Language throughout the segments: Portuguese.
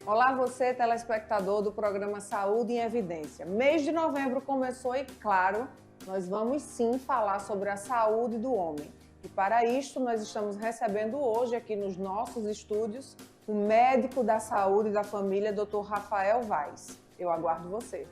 Olá, você, telespectador do programa Saúde em Evidência. Mês de novembro começou e, claro, nós vamos sim falar sobre a saúde do homem. E para isto, nós estamos recebendo hoje aqui nos nossos estúdios o médico da saúde da família, Dr. Rafael Vaz. Eu aguardo você.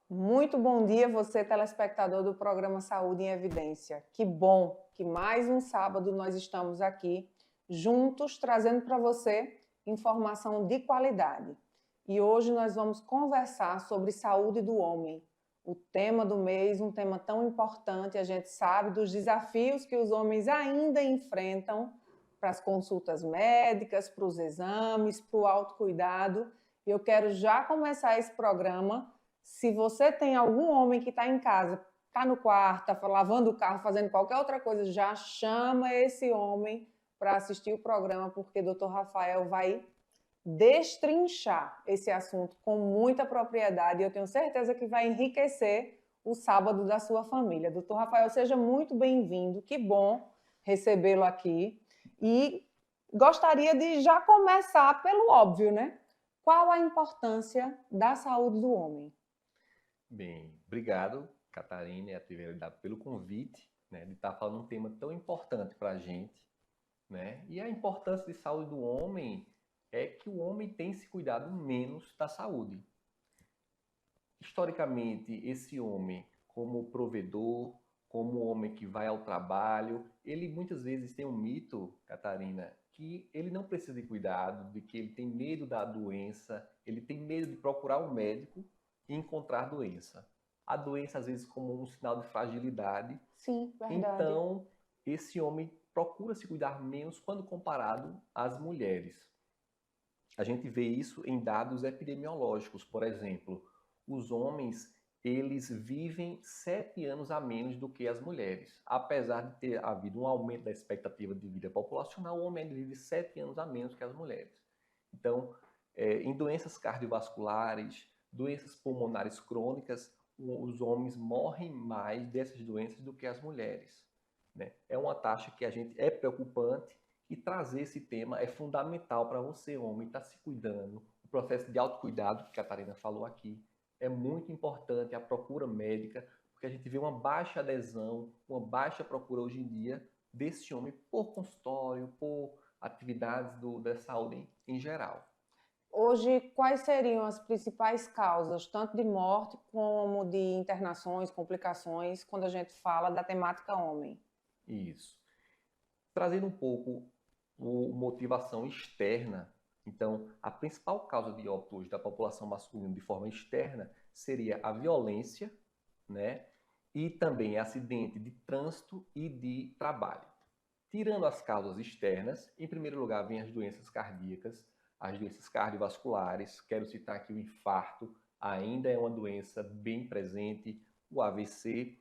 Muito bom dia, você, telespectador do programa Saúde em Evidência. Que bom que mais um sábado nós estamos aqui juntos, trazendo para você informação de qualidade. E hoje nós vamos conversar sobre saúde do homem. O tema do mês, um tema tão importante, a gente sabe dos desafios que os homens ainda enfrentam para as consultas médicas, para os exames, para o autocuidado. E eu quero já começar esse programa. Se você tem algum homem que está em casa, está no quarto, está lavando o carro, fazendo qualquer outra coisa, já chama esse homem para assistir o programa, porque o Dr. Rafael vai destrinchar esse assunto com muita propriedade e eu tenho certeza que vai enriquecer o sábado da sua família. Dr. Rafael, seja muito bem-vindo, que bom recebê-lo aqui. E gostaria de já começar pelo óbvio, né? Qual a importância da saúde do homem? Bem, obrigado, Catarina e Atividade, pelo convite, né, de estar falando um tema tão importante para a gente, né? E a importância de saúde do homem é que o homem tem se cuidado menos da saúde. Historicamente, esse homem, como provedor, como homem que vai ao trabalho, ele muitas vezes tem um mito, Catarina, que ele não precisa de cuidado, de que ele tem medo da doença, ele tem medo de procurar um médico e encontrar doença. A doença, às vezes, como um sinal de fragilidade. Sim, verdade. Então, esse homem procura se cuidar menos quando comparado às mulheres. A gente vê isso em dados epidemiológicos, por exemplo. Os homens, eles vivem 7 anos a menos do que as mulheres. Apesar de ter havido um aumento da expectativa de vida populacional, o homem vive 7 anos a menos que as mulheres. Então, em doenças cardiovasculares, doenças pulmonares crônicas, os homens morrem mais dessas doenças do que as mulheres, né? É uma taxa que a gente é preocupante e trazer esse tema é fundamental para você, homem, estar se cuidando. O processo de autocuidado que a Catarina falou aqui é muito importante, a procura médica, porque a gente vê uma baixa adesão, uma baixa procura hoje em dia desse homem por consultório, por atividades da saúde em geral. Hoje, quais seriam as principais causas, tanto de morte como de internações, complicações, quando a gente fala da temática homem? Isso. Trazendo um pouco a motivação externa, então a principal causa de óbito hoje da população masculina de forma externa seria a violência, né? E também acidente de trânsito e de trabalho. Tirando as causas externas, em primeiro lugar vem as doenças cardíacas, as doenças cardiovasculares. Quero citar aqui o infarto, ainda é uma doença bem presente, o AVC.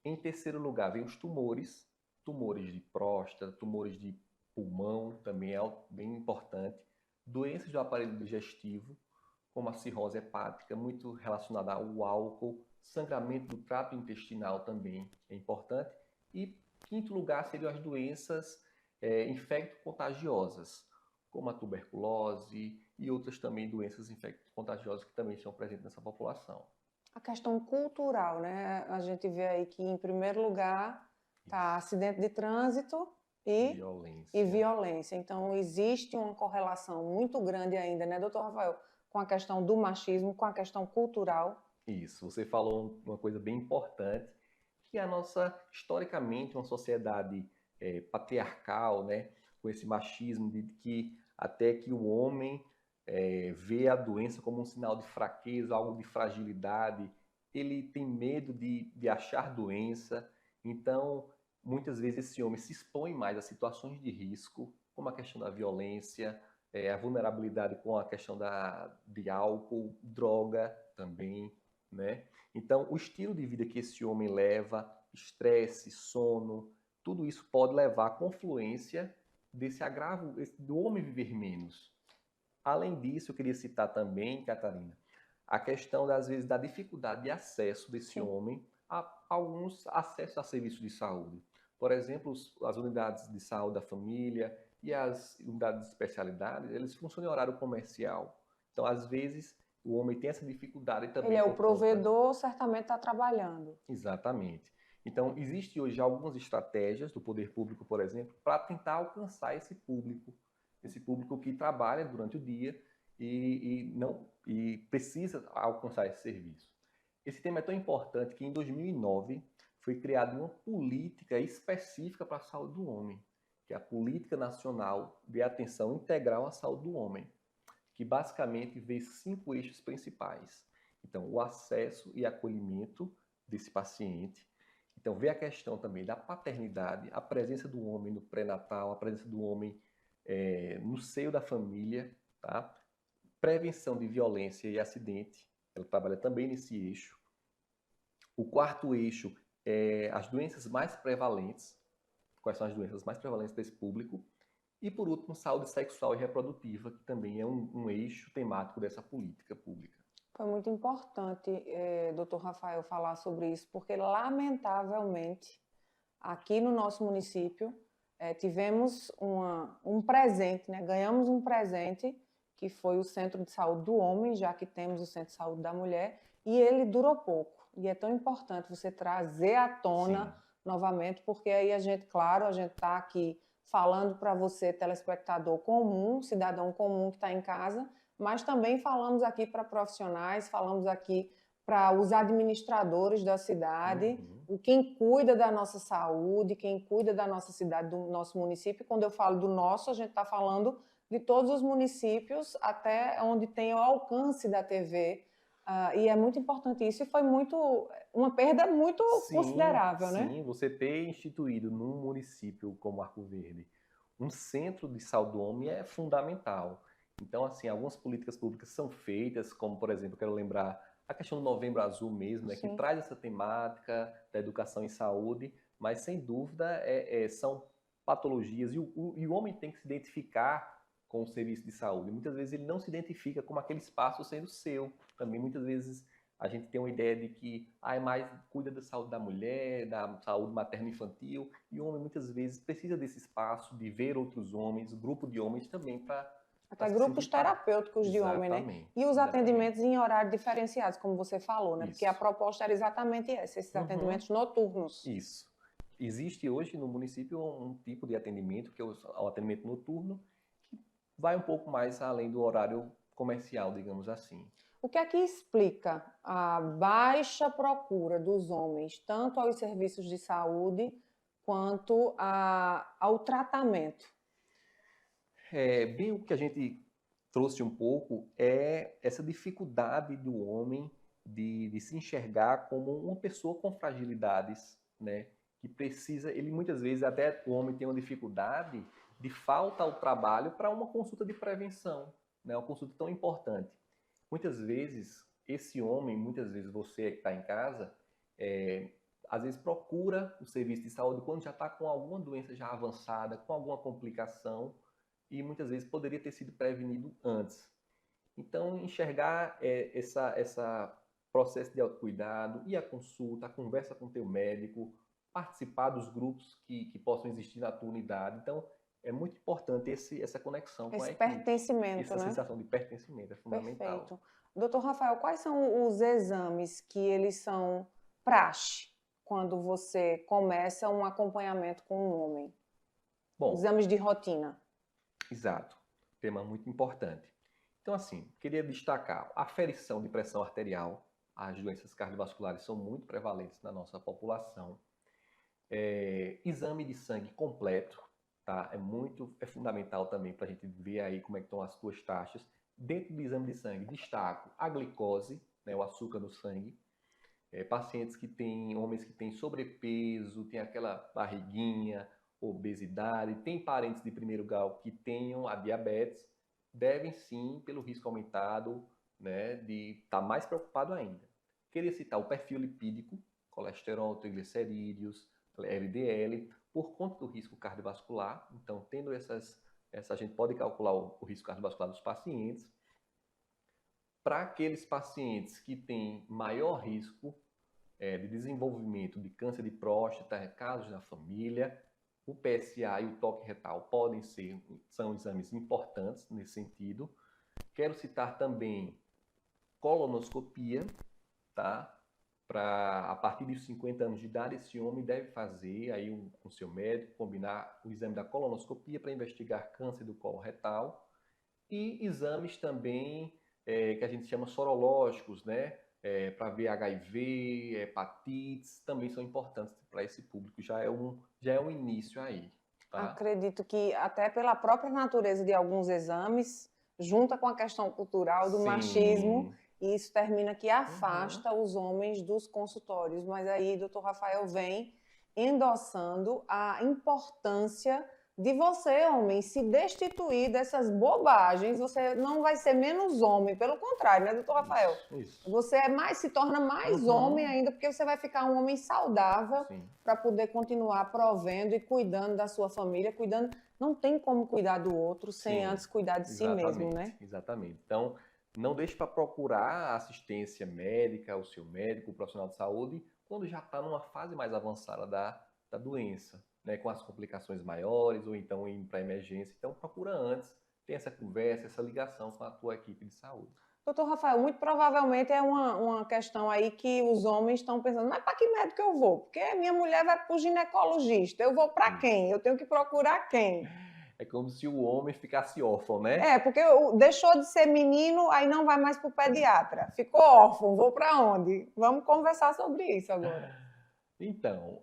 Em terceiro lugar vem os tumores, tumores de próstata, tumores de pulmão, também é bem importante. Doenças do aparelho digestivo, como a cirrose hepática, muito relacionada ao álcool. Sangramento do trato intestinal também é importante. E quinto lugar seriam as doenças infecto-contagiosas, como a tuberculose e outras também doenças infecto-contagiosas que também estão presentes nessa população. A questão cultural, né? A gente vê aí que, em primeiro lugar, está acidente de trânsito e Violência. violência. Então, existe uma correlação muito grande ainda, né, doutor Rafael, com a questão do machismo, com a questão cultural. Isso, você falou uma coisa bem importante, que a nossa, historicamente, uma sociedade patriarcal, né, com esse machismo de que até que o homem vê a doença como um sinal de fraqueza, algo de fragilidade, ele tem medo de achar doença, então muitas vezes esse homem se expõe mais a situações de risco, como a questão da violência, a vulnerabilidade com a questão de álcool, droga também, né? Então, o estilo de vida que esse homem leva, estresse, sono, tudo isso pode levar à confluência desse agravo do homem viver menos. Além disso, eu queria citar também, Catarina, a questão, às vezes, da dificuldade de acesso desse Sim. homem a alguns acessos a serviços de saúde. Por exemplo, as unidades de saúde da família e as unidades de especialidade, eles funcionam em horário comercial. Então, às vezes, o homem tem essa dificuldade também Ele é o por conta. provedor, certamente está trabalhando. Exatamente. Então, existe hoje algumas estratégias do poder público, por exemplo, para tentar alcançar esse público que trabalha durante o dia e precisa alcançar esse serviço. Esse tema é tão importante que em 2009 foi criada uma política específica para a saúde do homem, que é a Política Nacional de Atenção Integral à Saúde do Homem, que basicamente vê 5 eixos principais. Então, o acesso e acolhimento desse paciente. Então, vê a questão também da paternidade, a presença do homem no pré-natal, a presença do homem no seio da família, tá? Prevenção de violência e acidente, ela trabalha também nesse eixo. O quarto eixo é as doenças mais prevalentes, quais são as doenças mais prevalentes desse público. E, por último, saúde sexual e reprodutiva, que também é um eixo temático dessa política pública. Foi muito importante, doutor Rafael, falar sobre isso, porque, lamentavelmente, aqui no nosso município, tivemos um presente, né? Ganhamos um presente, que foi o Centro de Saúde do Homem, já que temos o Centro de Saúde da Mulher, e ele durou pouco. E é tão importante você trazer à tona novamente, porque aí a gente está aqui falando para você, telespectador comum, cidadão comum que está em casa, mas também falamos aqui para profissionais, falamos aqui para os administradores da cidade, quem cuida da nossa saúde, quem cuida da nossa cidade, do nosso município. Quando eu falo do nosso, a gente está falando de todos os municípios, até onde tem o alcance da TV. E é muito importante isso, e foi uma perda muito considerável, né? Sim, você ter instituído num município como Arco Verde um centro de saúde do homem é fundamental. Então, assim, algumas políticas públicas são feitas, como, por exemplo, quero lembrar a questão do Novembro Azul mesmo, né, que traz essa temática da educação em saúde, mas, sem dúvida, são patologias, e o homem tem que se identificar com o serviço de saúde. Muitas vezes ele não se identifica com aquele espaço sendo seu. Também, muitas vezes, a gente tem uma ideia de que é mais cuida da saúde da mulher, da saúde materno-infantil, e o homem muitas vezes precisa desse espaço de ver outros homens, grupo de homens também para até grupos terapêuticos de homem, né? E os atendimentos em horários diferenciados, como você falou, né? Porque a proposta era exatamente essa, esses atendimentos noturnos. Isso. Existe hoje no município um tipo de atendimento, que é o atendimento noturno, que vai um pouco mais além do horário comercial, digamos assim. O que é que explica a baixa procura dos homens, tanto aos serviços de saúde quanto ao tratamento? Bem, o que a gente trouxe um pouco é essa dificuldade do homem de se enxergar como uma pessoa com fragilidades, né? Que precisa, ele muitas vezes, até o homem tem uma dificuldade de falta ao trabalho para uma consulta de prevenção, né? Uma consulta tão importante. Muitas vezes, esse homem, muitas vezes você que está em casa, às vezes procura o serviço de saúde quando já está com alguma doença já avançada, com alguma complicação, e muitas vezes poderia ter sido prevenido antes. Então, enxergar essa processo de autocuidado e a consulta, a conversa com o teu médico, participar dos grupos que possam existir na tua unidade. Então, é muito importante essa conexão com a equipe. Pertencimento, essa sensação de pertencimento é fundamental. Perfeito. Doutor Rafael, quais são os exames que eles são praxe quando você começa um acompanhamento com um homem? Bom, exames de rotina. Exato. Tema muito importante. Então, assim, queria destacar a aferição de pressão arterial. As doenças cardiovasculares são muito prevalentes na nossa população. Exame de sangue completo, tá? É fundamental também para a gente ver aí como é que estão as suas taxas. Dentro do exame de sangue, destaco a glicose, né, o açúcar no sangue. Homens que têm sobrepeso, tem aquela barriguinha, obesidade, tem parentes de primeiro grau que tenham a diabetes, devem sim, pelo risco aumentado, né, de estar mais preocupado ainda. Queria citar o perfil lipídico, colesterol, triglicerídeos, LDL, por conta do risco cardiovascular. Então, tendo a gente pode calcular o risco cardiovascular dos pacientes. para aqueles pacientes que têm maior risco de desenvolvimento de câncer de próstata, casos na família, o PSA e o toque retal são exames importantes nesse sentido. Quero citar também colonoscopia, tá? A partir dos 50 anos de idade, esse homem deve fazer aí com seu médico, combinar o exame da colonoscopia para investigar câncer do colo retal e exames também que a gente chama sorológicos, né? Para ver HIV, hepatites, também são importantes para esse público. Já é um início aí, tá? Acredito que até pela própria natureza de alguns exames, junta com a questão cultural do Sim. machismo, e isso termina que afasta os homens dos consultórios. Mas aí, doutor Rafael vem endossando a importância de você, homem, se destituir dessas bobagens. Você não vai ser menos homem, pelo contrário, né, doutor Rafael? Isso. Você se torna mais homem ainda, porque você vai ficar um homem saudável para poder continuar provendo e cuidando da sua família, cuidando. Não tem como cuidar do outro sem antes cuidar de si mesmo, né? Exatamente. Então, não deixe para procurar assistência médica, o seu médico, o profissional de saúde, quando já está numa fase mais avançada da doença, né, com as complicações maiores, ou então indo para emergência. Então, procura antes, tem essa conversa, essa ligação com a tua equipe de saúde. Doutor Rafael, muito provavelmente é uma questão aí que os homens estão pensando, mas para que médico eu vou? Porque minha mulher vai para o ginecologista, eu vou para quem? Eu tenho que procurar quem? É como se o homem ficasse órfão, né? Porque deixou de ser menino, aí não vai mais para o pediatra. Ficou órfão, vou para onde? Vamos conversar sobre isso agora. Então,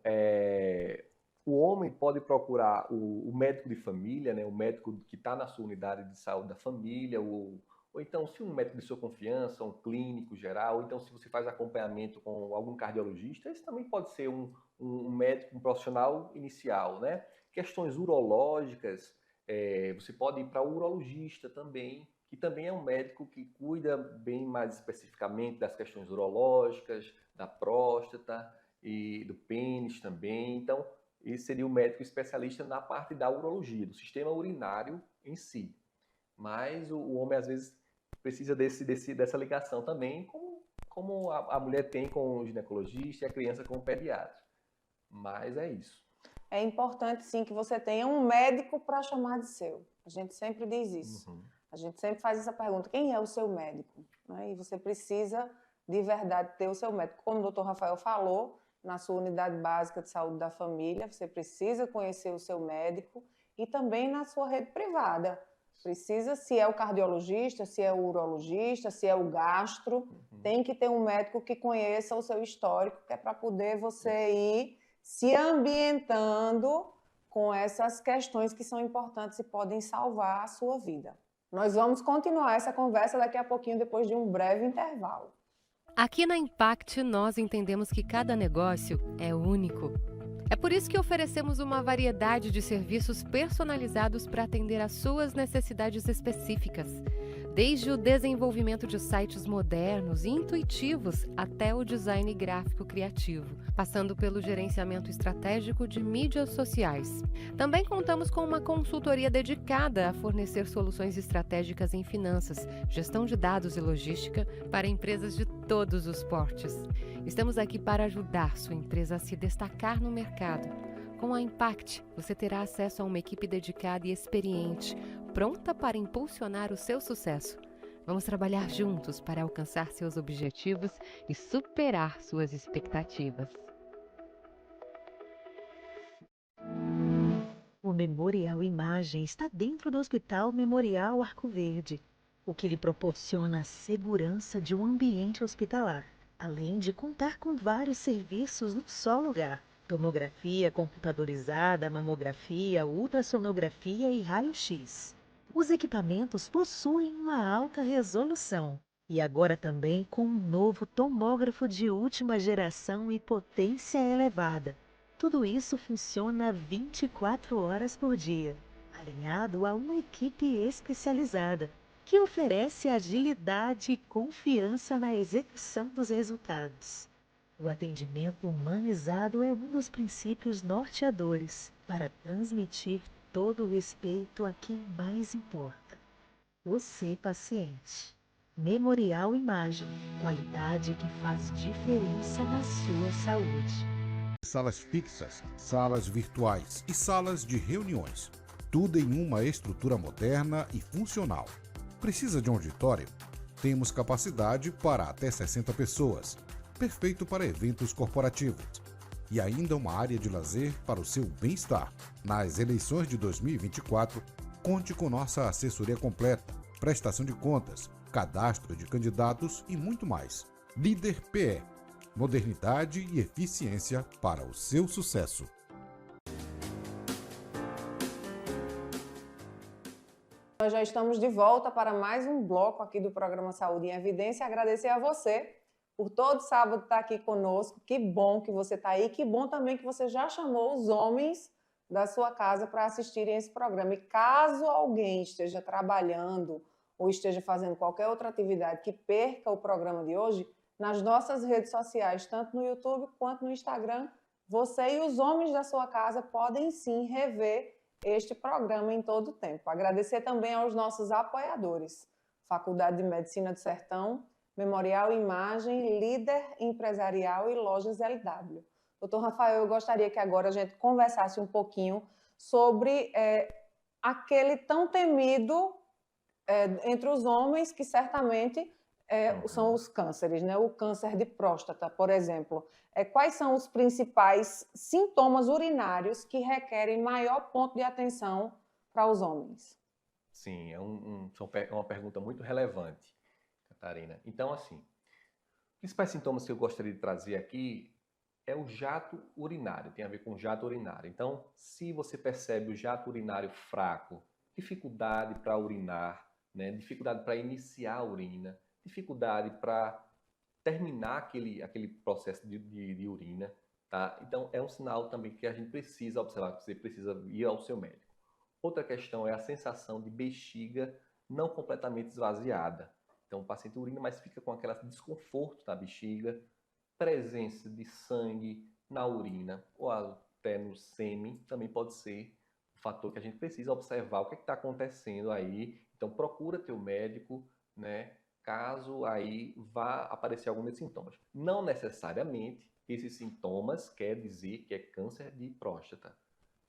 o homem pode procurar o médico de família, né? O médico que está na sua unidade de saúde da família, ou então se um médico de sua confiança, um clínico geral, ou então se você faz acompanhamento com algum cardiologista, esse também pode ser um médico, um profissional inicial, né? Questões urológicas, você pode ir para o urologista também, que também é um médico que cuida bem mais especificamente das questões urológicas, da próstata e do pênis também. Então, esse seria o médico especialista na parte da urologia, do sistema urinário em si. Mas o homem, às vezes, precisa dessa ligação também, como a mulher tem com o ginecologista e a criança com o pediatra. Mas é isso. É importante, sim, que você tenha um médico para chamar de seu. A gente sempre diz isso. A gente sempre faz essa pergunta, quem é o seu médico? E você precisa, de verdade, ter o seu médico. Como o doutor Rafael falou, na sua unidade básica de saúde da família, você precisa conhecer o seu médico e também na sua rede privada. Precisa, se é o cardiologista, se é o urologista, se é o gastro, tem que ter um médico que conheça o seu histórico, que é para poder você ir se ambientando com essas questões que são importantes e podem salvar a sua vida. Nós vamos continuar essa conversa daqui a pouquinho, depois de um breve intervalo. Aqui na Impact, nós entendemos que cada negócio é único. É por isso que oferecemos uma variedade de serviços personalizados para atender às suas necessidades específicas. Desde o desenvolvimento de sites modernos e intuitivos até o design gráfico criativo, passando pelo gerenciamento estratégico de mídias sociais. Também contamos com uma consultoria dedicada a fornecer soluções estratégicas em finanças, gestão de dados e logística para empresas de todos os portes. Estamos aqui para ajudar sua empresa a se destacar no mercado. Com a Impact, você terá acesso a uma equipe dedicada e experiente, pronta para impulsionar o seu sucesso. Vamos trabalhar juntos para alcançar seus objetivos e superar suas expectativas. O Memorial Imagem está dentro do Hospital Memorial Arco Verde, o que lhe proporciona a segurança de um ambiente hospitalar, além de contar com vários serviços num só lugar. Tomografia computadorizada, mamografia, ultrassonografia e raio-x. Os equipamentos possuem uma alta resolução e agora também com um novo tomógrafo de última geração e potência elevada. Tudo isso funciona 24 horas por dia, alinhado a uma equipe especializada, que oferece agilidade e confiança na execução dos resultados. O atendimento humanizado é um dos princípios norteadores para transmitir todo o respeito a quem mais importa. Você, paciente. Memorial Imagem, qualidade que faz diferença na sua saúde. Salas fixas, salas virtuais e salas de reuniões. Tudo em uma estrutura moderna e funcional. Precisa de um auditório? Temos capacidade para até 60 pessoas. Perfeito para eventos corporativos. E ainda uma área de lazer para o seu bem-estar. Nas eleições de 2024, conte com nossa assessoria completa, prestação de contas, cadastro de candidatos e muito mais. Líder PE. Modernidade e eficiência para o seu sucesso. Nós já estamos de volta para mais um bloco aqui do programa Saúde em Evidência. Agradecer a você por todo sábado estar aqui conosco. Que bom que você está aí. Que bom também que você já chamou os homens da sua casa para assistirem esse programa. E caso alguém esteja trabalhando ou esteja fazendo qualquer outra atividade que perca o programa de hoje, nas nossas redes sociais, tanto no YouTube quanto no Instagram, você e os homens da sua casa podem sim rever este programa em todo o tempo. Agradecer também aos nossos apoiadores, Faculdade de Medicina do Sertão, Memorial Imagem, Líder Empresarial e Lojas LW. Doutor Rafael, eu gostaria que agora a gente conversasse um pouquinho sobre aquele tão temido entre os homens, que certamente são os cânceres, né? O câncer de próstata, por exemplo. Quais são os principais sintomas urinários que requerem maior ponto de atenção para os homens? Sim, é uma pergunta muito relevante, Catarina. Então, assim, os principais sintomas que eu gostaria de trazer aqui é o jato urinário, tem a ver com o jato urinário. Então, se você percebe o jato urinário fraco, dificuldade para urinar, né? Dificuldade para iniciar a urina, dificuldade para terminar aquele processo de urina, tá? Então, é um sinal também que a gente precisa observar, que você precisa ir ao seu médico. Outra questão é a sensação de bexiga não completamente esvaziada. Então, o paciente urina, mas fica com aquele desconforto na bexiga, presença de sangue na urina ou até no sêmen também pode ser um fator que a gente precisa observar o que está acontecendo aí. Então, procura teu médico, né? Caso aí vá aparecer algum desses sintomas. Não necessariamente esses sintomas quer dizer que é câncer de próstata,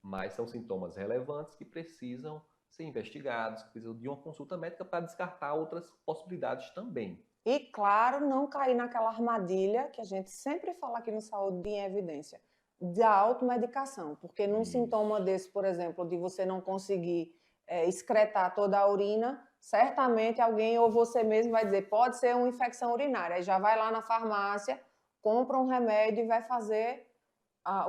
mas são sintomas relevantes que precisam ser investigados, que precisam de uma consulta médica para descartar outras possibilidades também. E, claro, não cair naquela armadilha que a gente sempre fala aqui no Saúde em Evidência, da automedicação, porque num sintoma desse, por exemplo, de você não conseguir excretar toda a urina, certamente alguém ou você mesmo vai dizer, pode ser uma infecção urinária. Aí já vai lá na farmácia, compra um remédio e vai fazer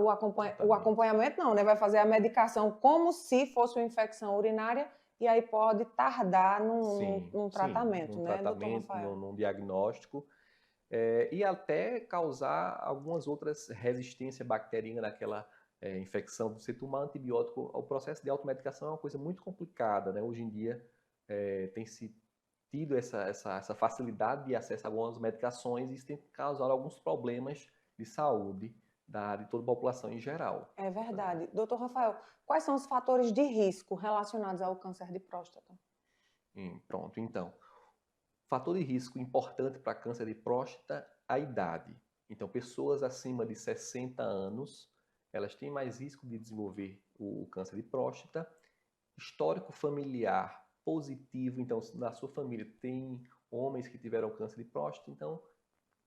o acompanhamento, não, né? Vai fazer a medicação como se fosse uma infecção urinária e aí pode tardar num tratamento, num né, doutor tratamento, Rafael? num diagnóstico, e até causar algumas outras resistências bacterianas naquela infecção. Você tomar antibiótico, o processo de automedicação é uma coisa muito complicada, né? Hoje em dia tem se tido essa facilidade de acesso a algumas medicações e isso tem causado alguns problemas de saúde de toda a população em geral. É verdade. Doutor Rafael, quais são os fatores de risco relacionados ao câncer de próstata? Pronto, então. Fator de risco importante para câncer de próstata, a idade. Então, pessoas acima de 60 anos, elas têm mais risco de desenvolver o câncer de próstata. Histórico familiar positivo, então, na sua família tem homens que tiveram câncer de próstata, então,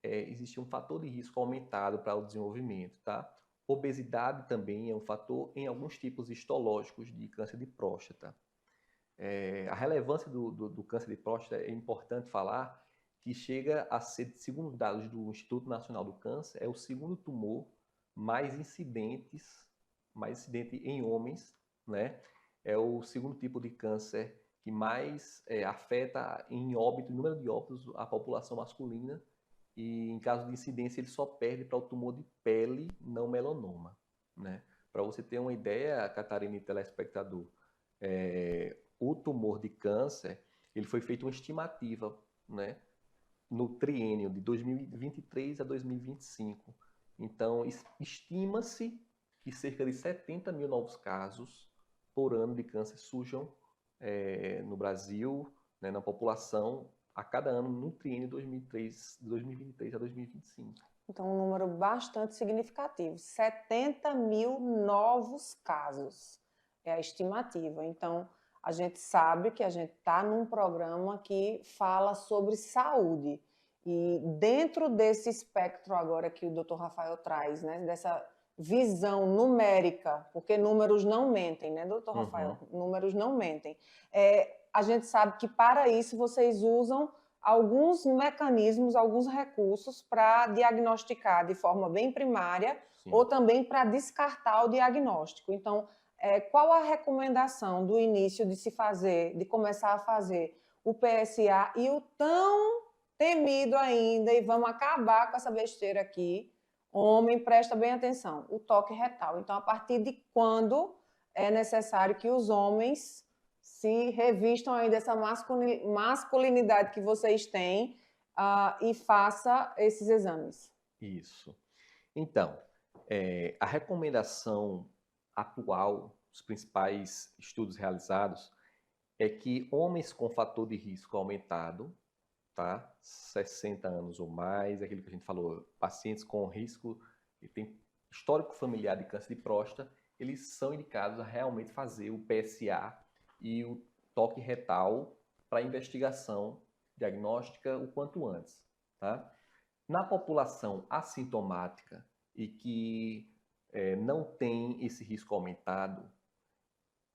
existe um fator de risco aumentado para o desenvolvimento, tá? Obesidade também é um fator em alguns tipos histológicos de câncer de próstata. A relevância do câncer de próstata é importante falar que chega a ser, segundo os dados do Instituto Nacional do Câncer, é o segundo tumor mais incidente em homens, né? É o segundo tipo de câncer que mais afeta em óbito, em número de óbitos, a população masculina. E em caso de incidência, ele só perde para o tumor de pele não melanoma, né? Para você ter uma ideia, Catarina e telespectador, o tumor de câncer, ele foi feito uma estimativa, né, no triênio de 2023 a 2025. Então, estima-se que cerca de 70 mil novos casos por ano de câncer surjam no Brasil, né, na população a cada ano no triênio 2023 a 2025. Então, um número bastante significativo. 70 mil novos casos é a estimativa. Então, a gente sabe que a gente está num programa que fala sobre saúde. E dentro desse espectro agora que o Dr. Rafael traz, né, dessa visão numérica, porque números não mentem, né, Dr. Rafael? Números não mentem. A gente sabe que para isso vocês usam alguns mecanismos, alguns recursos para diagnosticar de forma bem primária. Sim. Ou também para descartar o diagnóstico. Então, qual a recomendação do início de se fazer, de começar a fazer o PSA e o tão temido ainda, e vamos acabar com essa besteira aqui, homem, presta bem atenção, o toque retal. Então, a partir de quando é necessário que os homens se revistam aí dessa masculinidade que vocês têm e faça esses exames? Isso. Então, a recomendação atual, os principais estudos realizados, é que homens com fator de risco aumentado, tá? 60 anos ou mais, aquilo que a gente falou, pacientes com risco, que tem histórico familiar de câncer de próstata, eles são indicados a realmente fazer o PSA e o toque retal para investigação diagnóstica o quanto antes, tá? Na população assintomática e que não tem esse risco aumentado,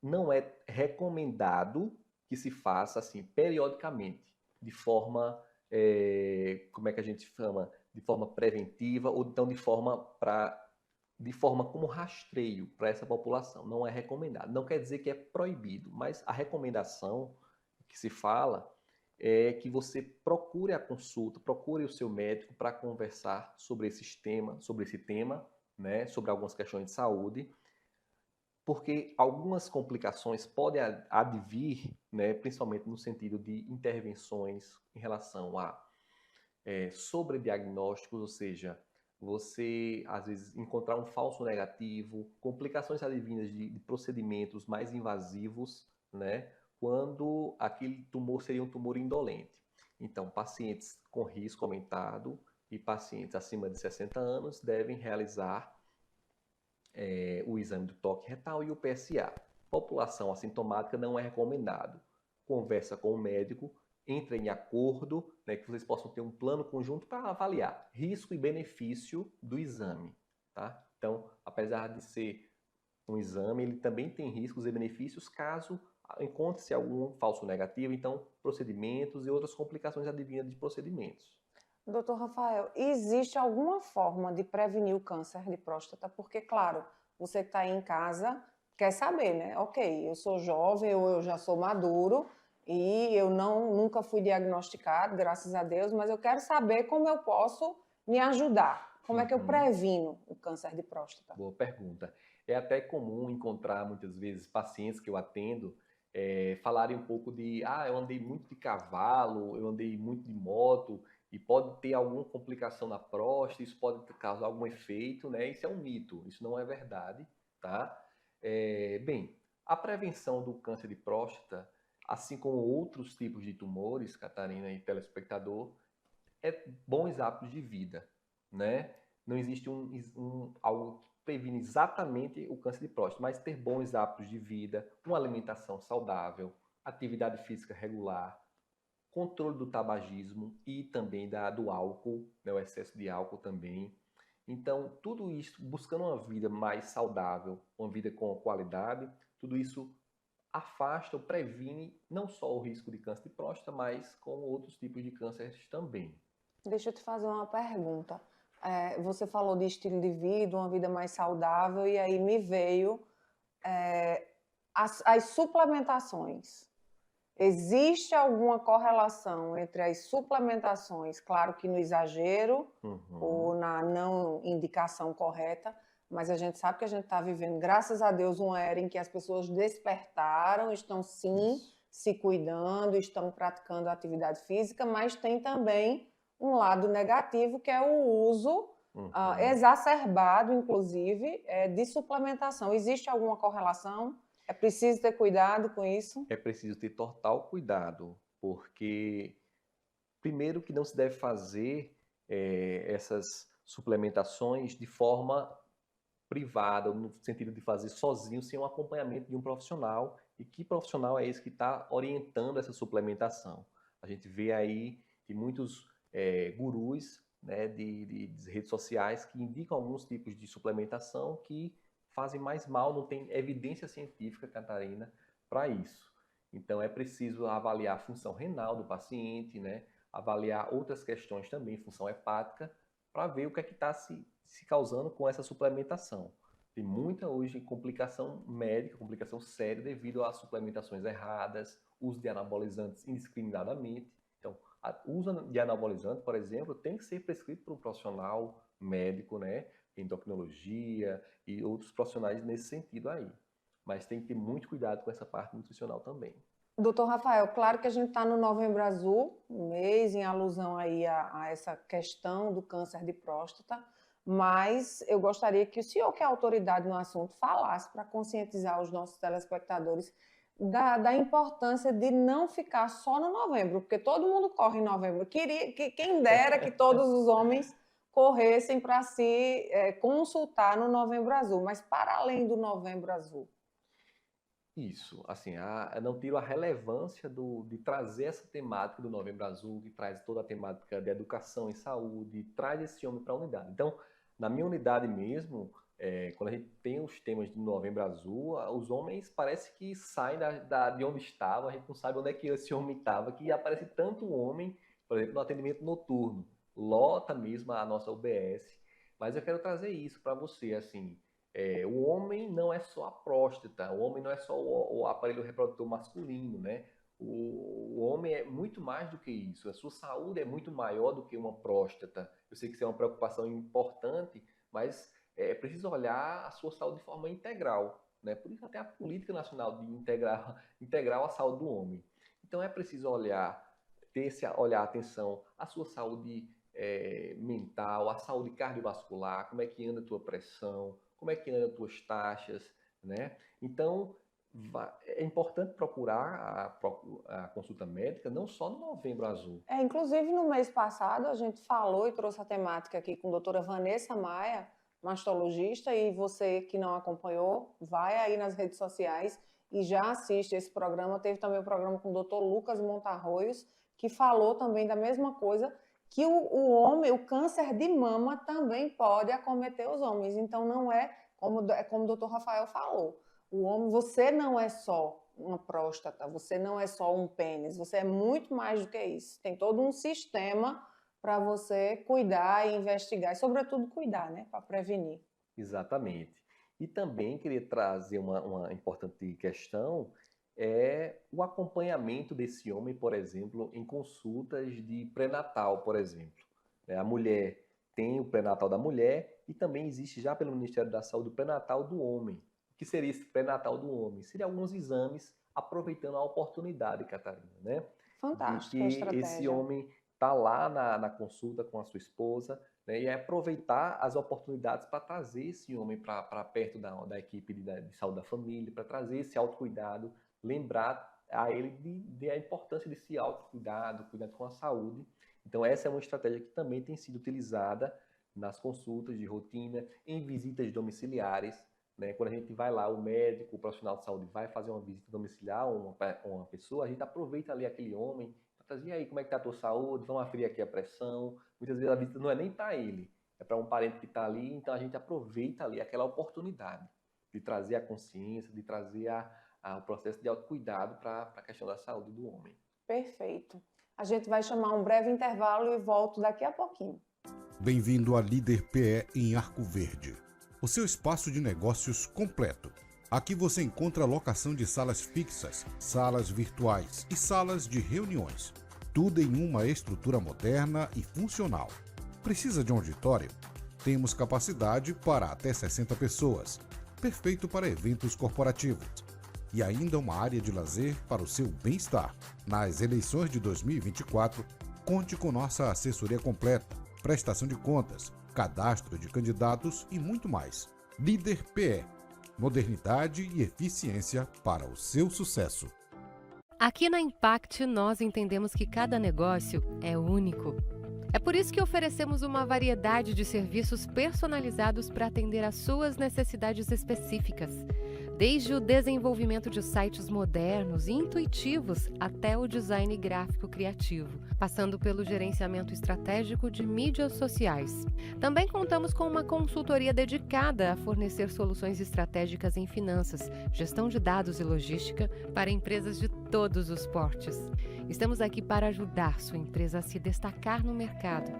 não é recomendado que se faça assim periodicamente, de forma, como é que a gente chama? De forma preventiva ou então de forma como rastreio para essa população. Não é recomendado. Não quer dizer que é proibido, mas a recomendação que se fala é que você procure a consulta, procure o seu médico para conversar sobre esse tema, né, sobre algumas questões de saúde, porque algumas complicações podem advir, né, principalmente no sentido de intervenções em relação a sobrediagnósticos, ou seja, você às vezes encontrar um falso negativo, complicações advindas de procedimentos mais invasivos, né, quando aquele tumor seria um tumor indolente. Então, pacientes com risco aumentado e pacientes acima de 60 anos devem realizar o exame do toque retal e o PSA. População assintomática não é recomendado. Conversa com o médico, entre em acordo, né, que vocês possam ter um plano conjunto para avaliar risco e benefício do exame. Tá? Então, apesar de ser um exame, ele também tem riscos e benefícios caso encontre-se algum falso negativo, então procedimentos e outras complicações advindas de procedimentos. Doutor Rafael, existe alguma forma de prevenir o câncer de próstata? Porque, claro, você que está aí em casa quer saber, né? Ok, eu sou jovem ou eu já sou maduro e eu nunca fui diagnosticado, graças a Deus, mas eu quero saber como eu posso me ajudar. Como é que eu previno o câncer de próstata? Boa pergunta. É até comum encontrar, muitas vezes, pacientes que eu atendo falarem um pouco de eu andei muito de cavalo, eu andei muito de moto, e pode ter alguma complicação na próstata, isso pode causar algum efeito, né? Isso é um mito, isso não é verdade, tá? Bem, a prevenção do câncer de próstata, assim como outros tipos de tumores, Catarina e telespectador, é bons hábitos de vida, né? Não existe algo que previne exatamente o câncer de próstata, mas ter bons hábitos de vida, uma alimentação saudável, atividade física regular, controle do tabagismo e também do álcool, né, o excesso de álcool também. Então, tudo isso, buscando uma vida mais saudável, uma vida com qualidade, tudo isso afasta ou previne não só o risco de câncer de próstata, mas com outros tipos de cânceres também. Deixa eu te fazer uma pergunta. Você falou de estilo de vida, uma vida mais saudável, e aí me veio as suplementações. Existe alguma correlação entre as suplementações, claro que no exagero ou na não indicação correta, mas a gente sabe que a gente está vivendo, graças a Deus, uma era em que as pessoas despertaram, estão sim se cuidando, estão praticando atividade física, mas tem também um lado negativo, que é o uso exacerbado, inclusive, de suplementação. Existe alguma correlação? É preciso ter cuidado com isso? É preciso ter total cuidado, porque Primeiro que não se deve fazer essas suplementações de forma privada, no sentido de fazer sozinho, sem o acompanhamento de um profissional. E que profissional é esse que está orientando essa suplementação? A gente vê aí de muitos gurus, né, de redes sociais que indicam alguns tipos de suplementação que fazem mais mal, não tem evidência científica, Catarina, para isso. Então é preciso avaliar a função renal do paciente, né, avaliar outras questões também, função hepática, para ver o que é que está se causando com essa suplementação. Tem muita hoje complicação médica, complicação séria devido a suplementações erradas, uso de anabolizantes indiscriminadamente. Então, o uso de anabolizante, por exemplo, tem que ser prescrito por um profissional médico, né, endocrinologia e outros profissionais nesse sentido aí. Mas tem que ter muito cuidado com essa parte nutricional também. Doutor Rafael, claro que a gente está no Novembro Azul, um mês em alusão aí a essa questão do câncer de próstata, mas eu gostaria que o senhor, que é autoridade no assunto, falasse para conscientizar os nossos telespectadores da importância de não ficar só no novembro, porque todo mundo corre em novembro. Quem dera que todos os homens corressem para se consultar no Novembro Azul, mas para além do Novembro Azul. Isso, assim, não tiro a relevância de trazer essa temática do Novembro Azul, que traz toda a temática de educação e saúde, traz esse homem para a unidade. Então, na minha unidade mesmo, quando a gente tem os temas do Novembro Azul, os homens parece que saem de onde estavam, a gente não sabe onde é que esse homem estava, que aparece tanto homem, por exemplo, no atendimento noturno, lota mesmo a nossa UBS, mas eu quero trazer isso para você, assim, o homem não é só a próstata, o homem não é só o aparelho reprodutor masculino, né? O homem é muito mais do que isso, a sua saúde é muito maior do que uma próstata. Eu sei que isso é uma preocupação importante, mas é preciso olhar a sua saúde de forma integral, né? Por isso até a política nacional de integral a saúde do homem. Então é preciso olhar atenção à sua saúde mental, à saúde cardiovascular, como é que anda a tua pressão, como é que anda as tuas taxas, né? Então, é importante procurar a consulta médica não só no Novembro Azul. Inclusive, no mês passado, a gente falou e trouxe a temática aqui com a doutora Vanessa Maia, mastologista, e você que não acompanhou, vai aí nas redes sociais e já assiste esse programa. Teve também o programa com o doutor Lucas Montarroios, que falou também da mesma coisa, que o câncer de mama também pode acometer os homens. Então, não como o doutor Rafael falou. O homem, você não é só uma próstata, você não é só um pênis, você é muito mais do que isso. Tem todo um sistema para você cuidar e investigar, e sobretudo cuidar, né, para prevenir. Exatamente. E também queria trazer uma importante questão, o acompanhamento desse homem, por exemplo, em consultas de pré-natal, por exemplo. A mulher tem o pré-natal da mulher e também existe já pelo Ministério da Saúde o pré-natal do homem. O que seria esse pré-natal do homem? Seria alguns exames aproveitando a oportunidade, Catarina, né? Fantástico, de que esse homem está lá na consulta com a sua esposa, né, e aproveitar as oportunidades para trazer esse homem para perto da equipe de saúde da família, para trazer esse autocuidado, lembrar a ele da importância desse autocuidado, cuidado com a saúde. Então essa é uma estratégia que também tem sido utilizada nas consultas de rotina, em visitas domiciliares, né? Quando a gente vai lá, o médico, o profissional de saúde vai fazer uma visita domiciliar a uma pessoa, a gente aproveita ali aquele homem para trazer, e aí, como é que está a tua saúde? Vamos aferir aqui a pressão. Muitas vezes a visita não é nem para ele, é para um parente que está ali, então a gente aproveita ali aquela oportunidade de trazer a consciência, de trazer o processo de autocuidado para a questão da saúde do homem. Perfeito. A gente vai chamar um breve intervalo e volto daqui a pouquinho. Bem-vindo à Líder PE em Arco Verde, o seu espaço de negócios completo. Aqui você encontra locação de salas fixas, salas virtuais e salas de reuniões. Tudo em uma estrutura moderna e funcional. Precisa de um auditório? Temos capacidade para até 60 pessoas. Perfeito para eventos corporativos. E ainda uma área de lazer para o seu bem-estar. Nas eleições de 2024, conte com nossa assessoria completa, prestação de contas, cadastro de candidatos e muito mais. Líder PE. Modernidade e eficiência para o seu sucesso. Aqui na Impact, nós entendemos que cada negócio é único. É por isso que oferecemos uma variedade de serviços personalizados para atender às suas necessidades específicas. Desde o desenvolvimento de sites modernos e intuitivos até o design gráfico criativo, passando pelo gerenciamento estratégico de mídias sociais. Também contamos com uma consultoria dedicada a fornecer soluções estratégicas em finanças, gestão de dados e logística para empresas de todos os portes. Estamos aqui para ajudar sua empresa a se destacar no mercado.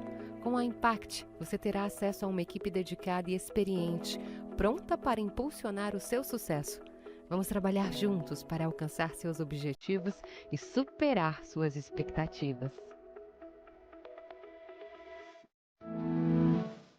Com a Impact, você terá acesso a uma equipe dedicada e experiente, pronta para impulsionar o seu sucesso. Vamos trabalhar juntos para alcançar seus objetivos e superar suas expectativas.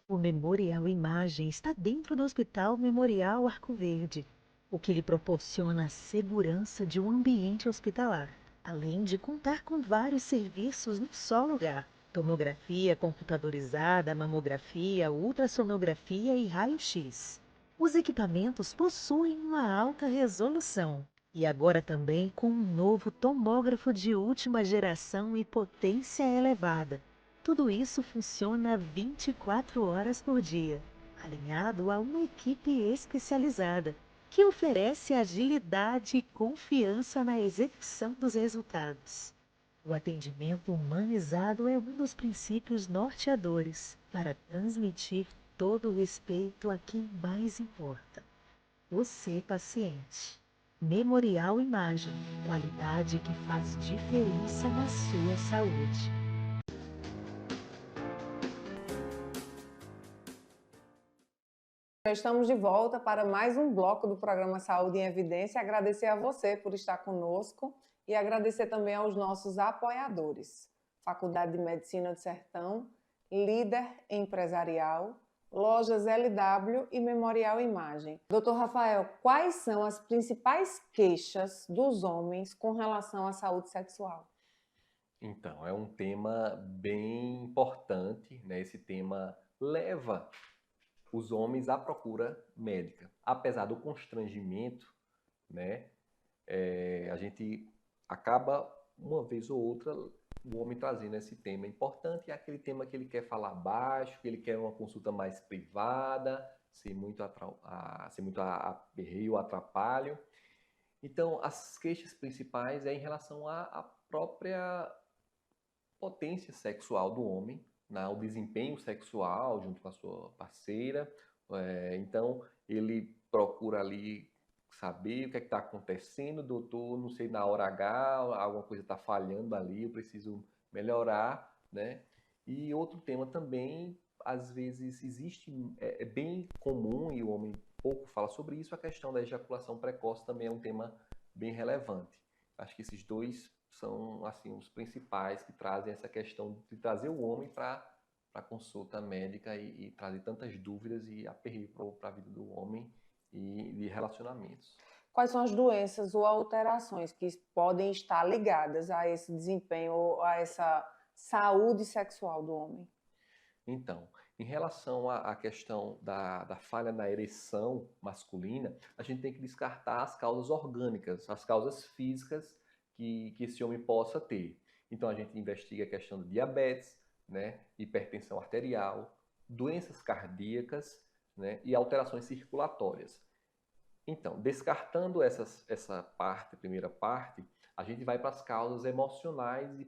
O Memorial Imagem está dentro do Hospital Memorial Arco Verde, o que lhe proporciona a segurança de um ambiente hospitalar, além de contar com vários serviços num só lugar: tomografia computadorizada, mamografia, ultrassonografia e raio-x. Os equipamentos possuem uma alta resolução e agora também com um novo tomógrafo de última geração e potência elevada. Tudo isso funciona 24 horas por dia, alinhado a uma equipe especializada, que oferece agilidade e confiança na execução dos resultados. O atendimento humanizado é um dos princípios norteadores para transmitir todo o respeito a quem mais importa: você, paciente. Memorial Imagem, qualidade que faz diferença na sua saúde. Já estamos de volta para mais um bloco do programa Saúde em Evidência. Agradecer a você por estar conosco e agradecer também aos nossos apoiadores: Faculdade de Medicina do Sertão, Líder Empresarial, Lojas LW e Memorial Imagem. Dr. Rafael, quais são as principais queixas dos homens com relação à saúde sexual? Então, é um tema bem importante, né? Esse tema leva os homens à procura médica. Apesar do constrangimento, né? A gente acaba, uma vez ou outra, o homem trazendo esse tema importante. É aquele tema que ele quer falar baixo, que ele quer uma consulta mais privada, sem muito aperreio, atrapalho. Então, as queixas principais é em relação à própria potência sexual do homem, o desempenho sexual junto com a sua parceira. Então, ele procura ali saber o que é que está acontecendo: doutor, não sei, na hora H, alguma coisa está falhando ali, eu preciso melhorar, né? E outro tema também, às vezes existe, é bem comum, e o homem pouco fala sobre isso, a questão da ejaculação precoce também é um tema bem relevante. Acho que esses dois são, assim, os principais que trazem essa questão de trazer o homem para a consulta médica e trazer tantas dúvidas e aperreio para a vida do homem e de relacionamentos. Quais são as doenças ou alterações que podem estar ligadas a esse desempenho ou a essa saúde sexual do homem? Então, em relação à questão da falha na ereção masculina, a gente tem que descartar as causas orgânicas, as causas físicas que esse homem possa ter. Então, a gente investiga a questão do diabetes, né, hipertensão arterial, doenças cardíacas, né, e alterações circulatórias. Então, descartando essa primeira parte, a gente vai para as causas emocionais e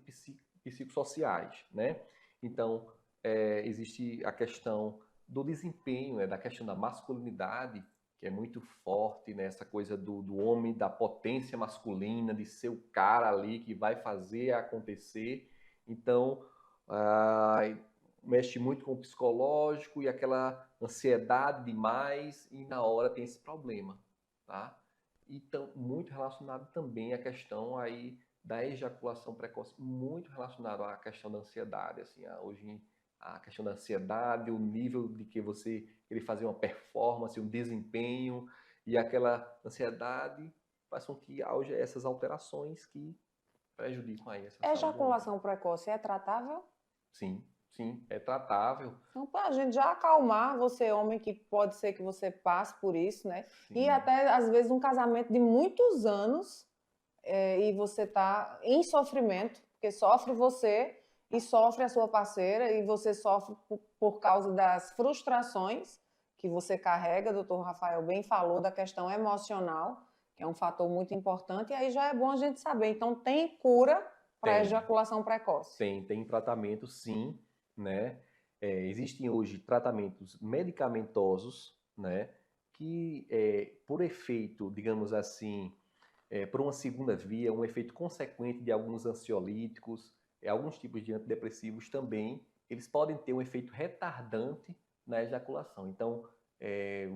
psicossociais, né? Então, existe a questão do desempenho, né, da questão da masculinidade, que é muito forte, né? Essa coisa do homem, da potência masculina, de ser o cara ali que vai fazer acontecer. Então, mexe muito com o psicológico e aquela ansiedade demais, e na hora tem esse problema, tá? Então, muito relacionado também à questão aí da ejaculação precoce, muito relacionado à questão da ansiedade, assim, hoje a questão da ansiedade, o nível de que você querer fazer uma performance, um desempenho, e aquela ansiedade faz com que haja essas alterações que prejudicam aí essa saúde. Ejaculação precoce é tratável? Sim, sim, é tratável. Então, para a gente já acalmar você, homem, que pode ser que você passe por isso, né? Sim. E até, às vezes, um casamento de muitos anos, e você está em sofrimento, porque sofre você e sofre a sua parceira, e você sofre por causa das frustrações que você carrega, o doutor Rafael bem falou da questão emocional, que é um fator muito importante, e aí já é bom a gente saber. Então, tem cura para a ejaculação precoce? Tem tratamento, sim, né? Existem hoje tratamentos medicamentosos, né? Que, por efeito, digamos assim, por uma segunda via, um efeito consequente de alguns ansiolíticos, alguns tipos de antidepressivos também, eles podem ter um efeito retardante na ejaculação. Então,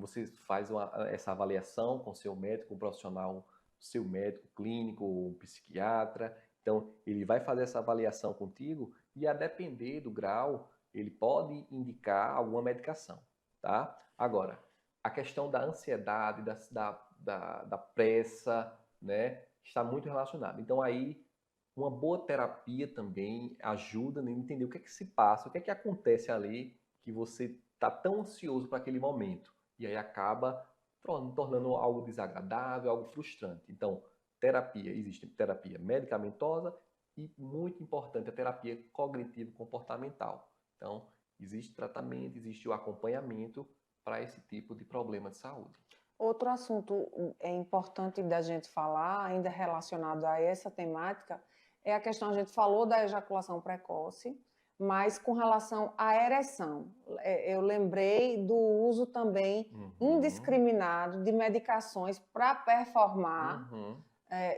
você faz essa avaliação com seu médico, um profissional, seu médico clínico, um psiquiatra. Então, ele vai fazer essa avaliação contigo e, a depender do grau, ele pode indicar alguma medicação, tá? Agora, a questão da ansiedade, da pressa, né, está muito relacionada. Então, aí, uma boa terapia também ajuda a entender o que é que se passa, o que é que acontece ali que você está tão ansioso para aquele momento. E aí acaba tornando algo desagradável, algo frustrante. Então, terapia, existe terapia medicamentosa e, muito importante, a terapia cognitivo-comportamental. Então, existe tratamento, existe o acompanhamento para esse tipo de problema de saúde. Outro assunto importante da gente falar, ainda relacionado a essa temática, é a questão, a gente falou da ejaculação precoce, mas com relação à ereção. Eu lembrei do uso também indiscriminado de medicações para performar,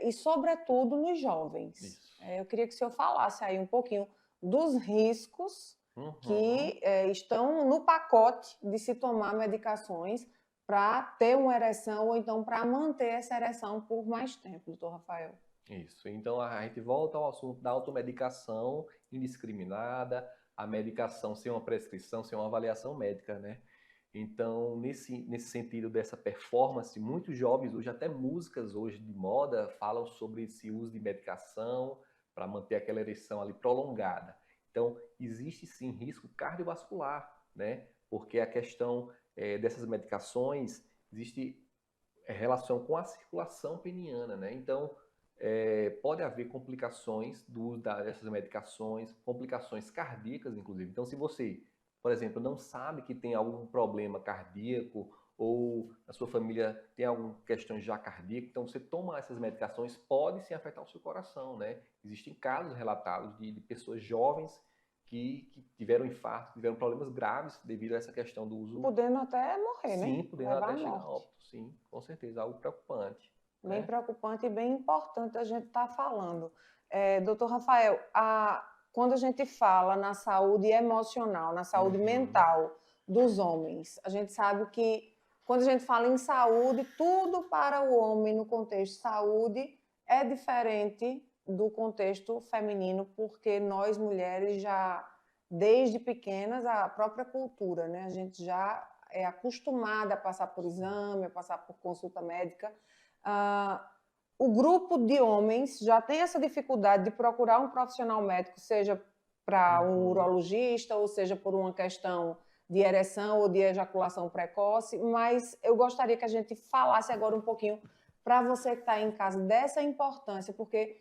e sobretudo nos jovens. Eu queria que o senhor falasse aí um pouquinho dos riscos que estão no pacote de se tomar medicações para ter uma ereção ou então para manter essa ereção por mais tempo, doutor Rafael. Isso. Então, a gente volta ao assunto da automedicação indiscriminada, a medicação sem uma prescrição, sem uma avaliação médica, né? Então, nesse sentido dessa performance, muitos jovens hoje, até músicas hoje de moda, falam sobre esse uso de medicação para manter aquela ereção ali prolongada. Então, existe sim risco cardiovascular, né? Porque a questão dessas medicações, existe relação com a circulação peniana, né? Então, pode haver complicações do uso dessas medicações, complicações cardíacas, inclusive. Então, se você, por exemplo, não sabe que tem algum problema cardíaco ou a sua família tem alguma questão já cardíaca, então você toma essas medicações, pode sim afetar o seu coração, né? Existem casos relatados de pessoas jovens que tiveram infarto, tiveram problemas graves devido a essa questão do uso. Podendo até morrer, né? Sim, podendo até chegar a óbito, sim, com certeza, algo preocupante. Bem preocupante e bem importante a gente estar falando. Doutor Rafael, quando a gente fala na saúde emocional, na saúde mental dos homens, a gente sabe que quando a gente fala em saúde, tudo para o homem no contexto saúde é diferente do contexto feminino, porque nós mulheres já, desde pequenas, a própria cultura, né? A gente já é acostumada a passar por exame, a passar por consulta médica. O grupo de homens já tem essa dificuldade de procurar um profissional médico, seja para um urologista, ou seja por uma questão de ereção ou de ejaculação precoce, mas eu gostaria que a gente falasse agora um pouquinho para você que está em casa dessa importância, porque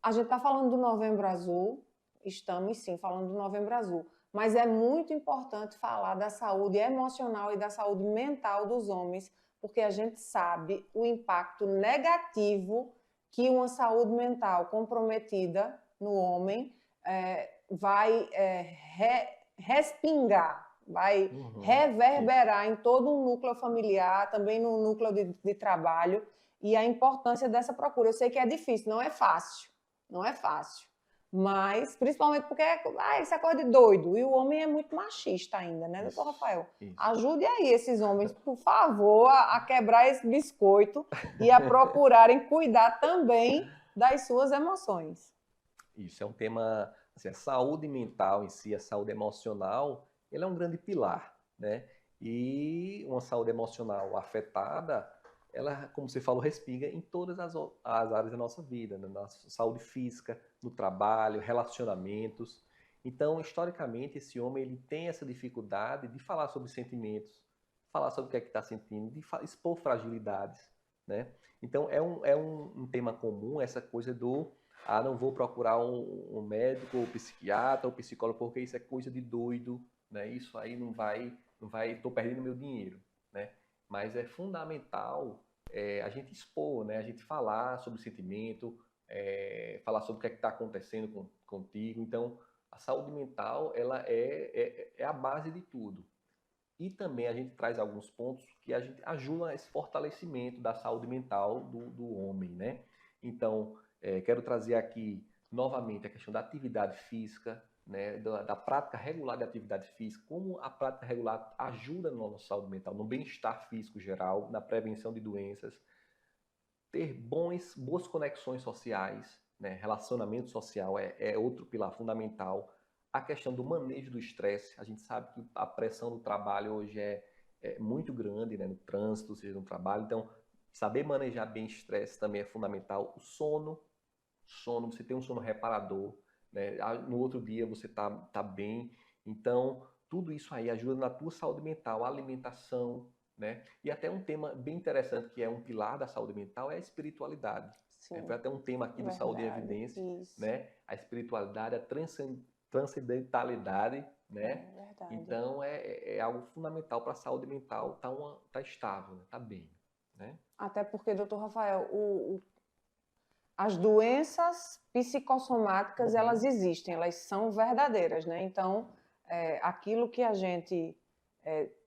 a gente está falando do Novembro Azul, estamos sim falando do Novembro Azul, mas é muito importante falar da saúde emocional e da saúde mental dos homens, porque a gente sabe o impacto negativo que uma saúde mental comprometida no homem vai respingar, vai reverberar em todo um núcleo familiar, também no núcleo de trabalho, e a importância dessa procura. Eu sei que é difícil, não é fácil, mas principalmente porque esse acorde doido, e o homem é muito machista ainda, né, doutor Rafael? Ajude aí esses homens, por favor, a quebrar esse biscoito e a procurarem cuidar também das suas emoções. Isso é um tema, assim, a saúde mental em si, a saúde emocional, ele é um grande pilar, né? E uma saúde emocional afetada, ela, como você falou, respinga em todas as áreas da nossa vida, na nossa saúde física, no trabalho, relacionamentos. Então, historicamente, esse homem ele tem essa dificuldade de falar sobre sentimentos, falar sobre o que é que está sentindo, de expor fragilidades, né? Então, é um tema comum essa coisa do não vou procurar um médico ou psiquiatra ou psicólogo porque isso é coisa de doido, né? Isso aí não vai, estou perdendo meu dinheiro, né? Mas é fundamental a gente expor, né? A gente falar sobre o sentimento, falar sobre o que é que está acontecendo contigo. Então, a saúde mental, ela é a base de tudo. E também a gente traz alguns pontos que a gente ajuda a esse fortalecimento da saúde mental do homem, né? Então, quero trazer aqui novamente a questão da atividade física, né? Da prática regular de atividade física, como a prática regular ajuda na nossa saúde mental, no bem-estar físico geral, na prevenção de doenças, ter boas conexões sociais, né? Relacionamento social é outro pilar fundamental. A questão do manejo do estresse, a gente sabe que a pressão do trabalho hoje é muito grande, né? No trânsito, seja no trabalho, então saber manejar bem estresse também é fundamental. O sono, você tem um sono reparador, né? No outro dia você tá bem, então tudo isso aí ajuda na tua saúde mental, a alimentação, né? E até um tema bem interessante que é um pilar da saúde mental é a espiritualidade. Sim, Foi até um tema aqui do Saúde em verdade. Evidência, Isso. né? A espiritualidade, a transcendentalidade, né? É verdade. Então é algo fundamental para a saúde mental, tá estável, né? Tá bem, né? Até porque, doutor Rafael, as doenças psicossomáticas, elas existem, elas são verdadeiras, né? Então, aquilo que a gente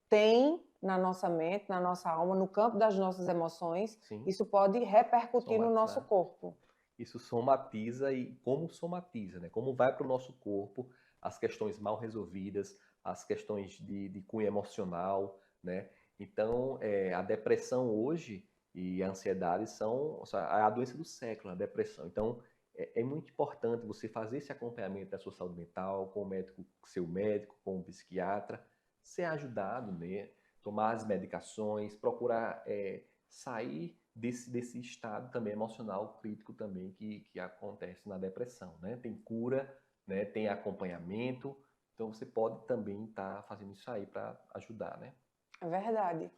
tem na nossa mente, na nossa alma, no campo das nossas emoções, Sim. isso pode repercutir no nosso Somatizar. corpo. Isso somatiza e como somatiza, né? Como vai para o nosso corpo as questões mal resolvidas, as questões de cunho emocional, né? Então, a depressão hoje e a ansiedade são a doença do século, a depressão. Então, é muito importante você fazer esse acompanhamento da sua saúde mental com o médico, seu médico, com o psiquiatra, ser ajudado, né? Tomar as medicações, procurar sair desse estado também emocional crítico também que acontece na depressão, né? Tem cura, né? Tem acompanhamento, então você pode também estar fazendo isso aí para ajudar, né? É verdade.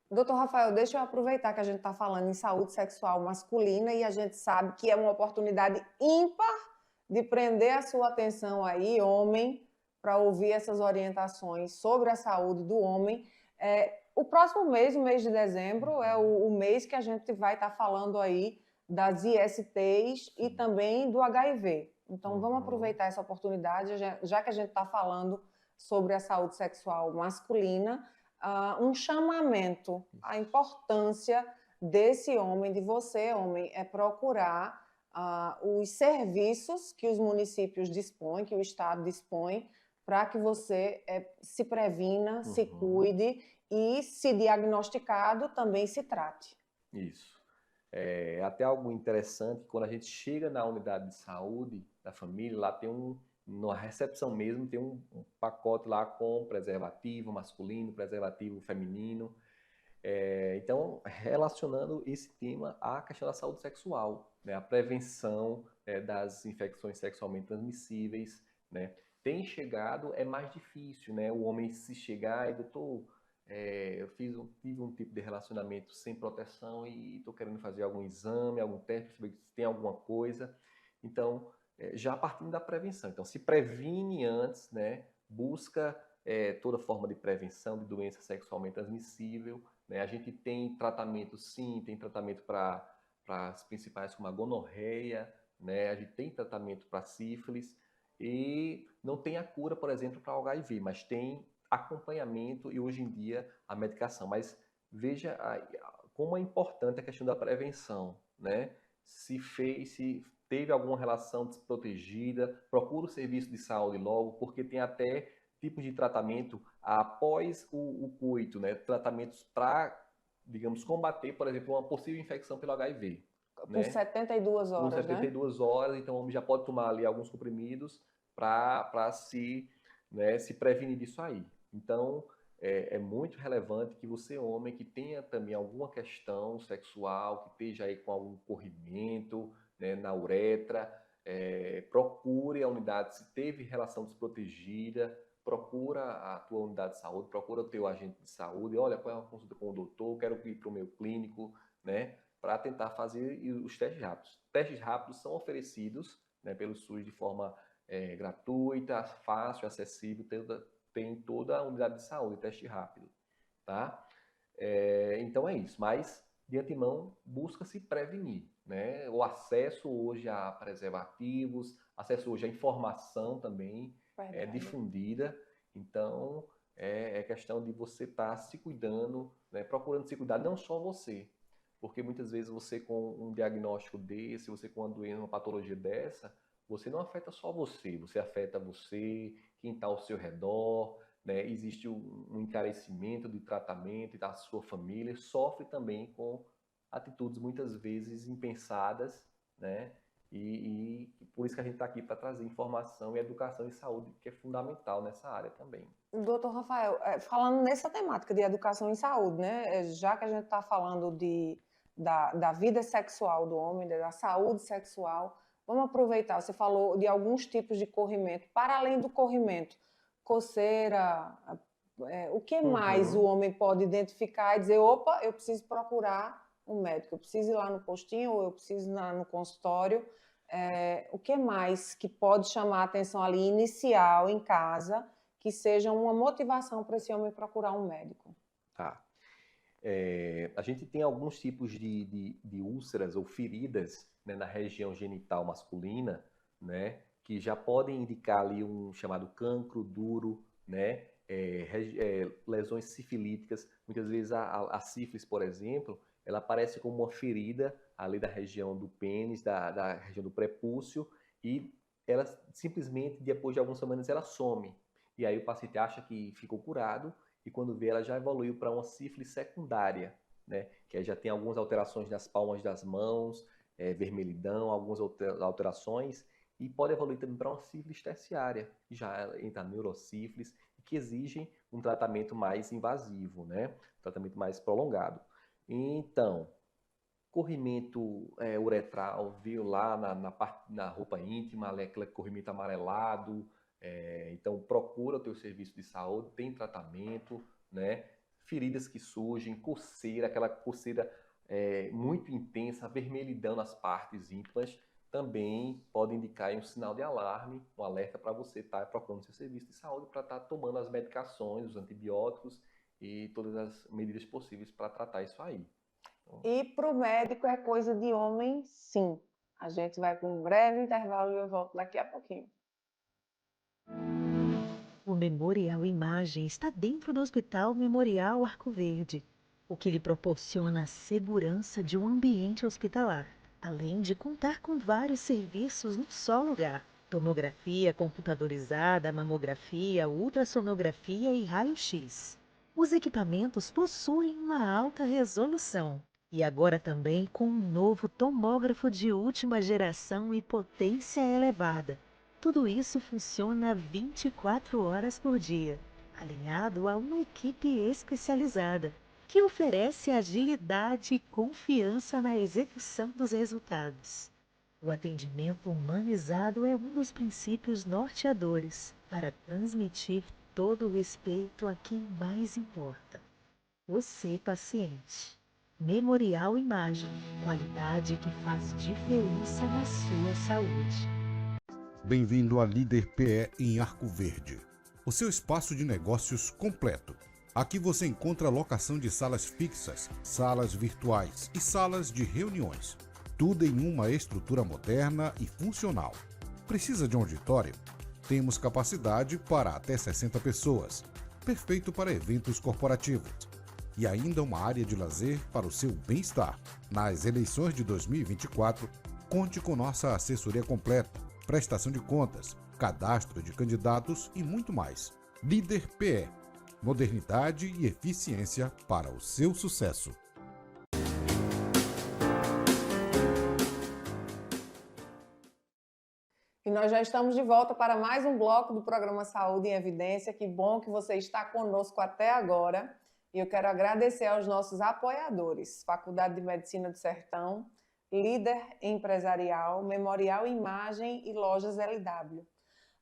Doutor Rafael, deixa eu aproveitar que a gente está falando em saúde sexual masculina e a gente sabe que é uma oportunidade ímpar de prender a sua atenção aí, homem, para ouvir essas orientações sobre a saúde do homem. O próximo mês, o mês de dezembro, é o mês que a gente vai estar falando aí das ISTs e também do HIV. Então, vamos aproveitar essa oportunidade, já que a gente está falando sobre a saúde sexual masculina, um chamamento à importância desse homem, de você, homem, é procurar os serviços que os municípios dispõem, que o Estado dispõe, para que você se previna, se cuide e, se diagnosticado, também se trate. Isso. É até algo interessante, quando a gente chega na unidade de saúde da família, lá tem na recepção mesmo, tem um pacote lá com preservativo masculino, preservativo feminino. Então, relacionando esse tema à questão da saúde sexual, né? A prevenção das infecções sexualmente transmissíveis, né? Tem chegado, é mais difícil, né? O homem se chegar e, doutor, eu tive um tipo de relacionamento sem proteção e estou querendo fazer algum exame, algum teste, para saber se tem alguma coisa. Então, já partindo da prevenção. Então, se previne antes, né? Busca toda forma de prevenção de doença sexualmente transmissível, né? A gente tem tratamento, sim, tem tratamento para as principais, como a gonorreia, né? A gente tem tratamento para sífilis e não tem a cura, por exemplo, para o HIV, mas tem acompanhamento e hoje em dia a medicação. Mas veja como é importante a questão da prevenção, né? Se teve alguma relação desprotegida, procura o serviço de saúde logo, porque tem até tipos de tratamento após o coito, né? Tratamentos para, digamos, combater, por exemplo, uma possível infecção pelo HIV. Por Né? 72 horas, Por 72 horas, então o homem já pode tomar ali alguns comprimidos para se prevenir disso aí. Então, é muito relevante que você, homem, que tenha também alguma questão sexual, que esteja aí com algum corrimento, né, na uretra, procure a unidade, se teve relação desprotegida, procura a tua unidade de saúde, procura o teu agente de saúde, olha, qual é a consulta com o doutor, quero ir para o meu clínico, né, para tentar fazer os testes rápidos. Testes rápidos são oferecidos, né, pelo SUS de forma gratuita, fácil, acessível, tem toda a unidade de saúde, teste rápido, tá? Então é isso, mas de antemão busca-se prevenir, né? O acesso hoje a preservativos, acesso hoje à informação também é difundida, então é questão de você estar se cuidando, né? Procurando se cuidar, não só você, porque muitas vezes você com um diagnóstico desse, você com uma doença, uma patologia dessa, você não afeta só você, você afeta você, quem está ao seu redor, né? Existe um encarecimento de tratamento e da sua família, sofre também com atitudes muitas vezes impensadas, né? E por isso que a gente está aqui para trazer informação e educação em saúde, que é fundamental nessa área também. Doutor Rafael, falando nessa temática de educação em saúde, né? Já que a gente está falando da vida sexual do homem, da saúde sexual, vamos aproveitar, você falou de alguns tipos de corrimento, para além do corrimento, coceira, o que mais o homem pode identificar e dizer, opa, eu preciso procurar um médico, eu preciso ir lá no postinho ou eu preciso ir lá no consultório, o que mais que pode chamar a atenção ali inicial em casa, que seja uma motivação para esse homem procurar um médico? Tá. A gente tem alguns tipos de úlceras ou feridas, né, na região genital masculina, né, que já podem indicar ali um chamado cancro duro, né, lesões sifilíticas. Muitas vezes a sífilis, por exemplo, ela aparece como uma ferida ali da região do pênis, da região do prepúcio, e ela simplesmente, depois de algumas semanas, ela some. E aí o paciente acha que ficou curado, e quando vê, ela já evoluiu para uma sífilis secundária, né? Que aí já tem algumas alterações nas palmas das mãos, vermelhidão, algumas alterações, e pode evoluir também para uma sífilis terciária, que já entra a neurosífilis, que exigem um tratamento mais invasivo, né? Um tratamento mais prolongado. Então, corrimento uretral, viu lá na roupa íntima, aquele corrimento amarelado. Então, procura o teu serviço de saúde, tem tratamento, né? Feridas que surgem, coceira, aquela coceira muito intensa, vermelhidão nas partes íntimas, também pode indicar um sinal de alarme, um alerta para você estar procurando seu serviço de saúde para estar tomando as medicações, os antibióticos e todas as medidas possíveis para tratar isso aí. E para o médico é coisa de homem, sim. A gente vai com um breve intervalo e eu volto daqui a pouquinho. O Memorial Imagem está dentro do Hospital Memorial Arco Verde, o que lhe proporciona a segurança de um ambiente hospitalar, além de contar com vários serviços num só lugar: tomografia computadorizada, mamografia, ultrassonografia e raio-x. Os equipamentos possuem uma alta resolução e agora também com um novo tomógrafo de última geração e potência elevada. Tudo isso funciona 24 horas por dia, alinhado a uma equipe especializada, que oferece agilidade e confiança na execução dos resultados. O atendimento humanizado é um dos princípios norteadores para transmitir todo o respeito a quem mais importa: você, paciente. Memorial Imagem, qualidade que faz diferença na sua saúde. Bem-vindo à Líder PE em Arco Verde, o seu espaço de negócios completo. Aqui você encontra locação de salas fixas, salas virtuais e salas de reuniões. Tudo em uma estrutura moderna e funcional. Precisa de um auditório? Temos capacidade para até 60 pessoas. Perfeito para eventos corporativos. E ainda uma área de lazer para o seu bem-estar. Nas eleições de 2024, conte com nossa assessoria completa, prestação de contas, cadastro de candidatos e muito mais. Líder PE. Modernidade e eficiência para o seu sucesso. E nós já estamos de volta para mais um bloco do programa Saúde em Evidência. Que bom que você está conosco até agora. E eu quero agradecer aos nossos apoiadores: Faculdade de Medicina do Sertão, Líder Empresarial, Memorial Imagem e Lojas LW.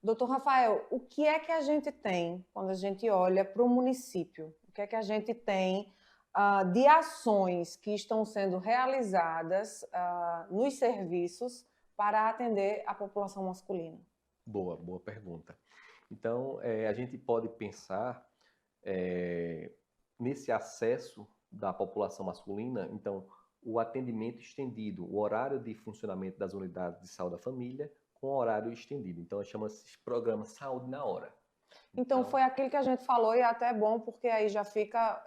Doutor Rafael, o que é que a gente tem quando a gente olha para o município? O que é que a gente tem de ações que estão sendo realizadas nos serviços para atender a população masculina? Boa pergunta. Então, a gente pode pensar nesse acesso da população masculina, então, o atendimento estendido, o horário de funcionamento das unidades de saúde da família com horário estendido. Então, chama-se programa Saúde na Hora. Então, foi aquilo que a gente falou e é até bom, porque aí já fica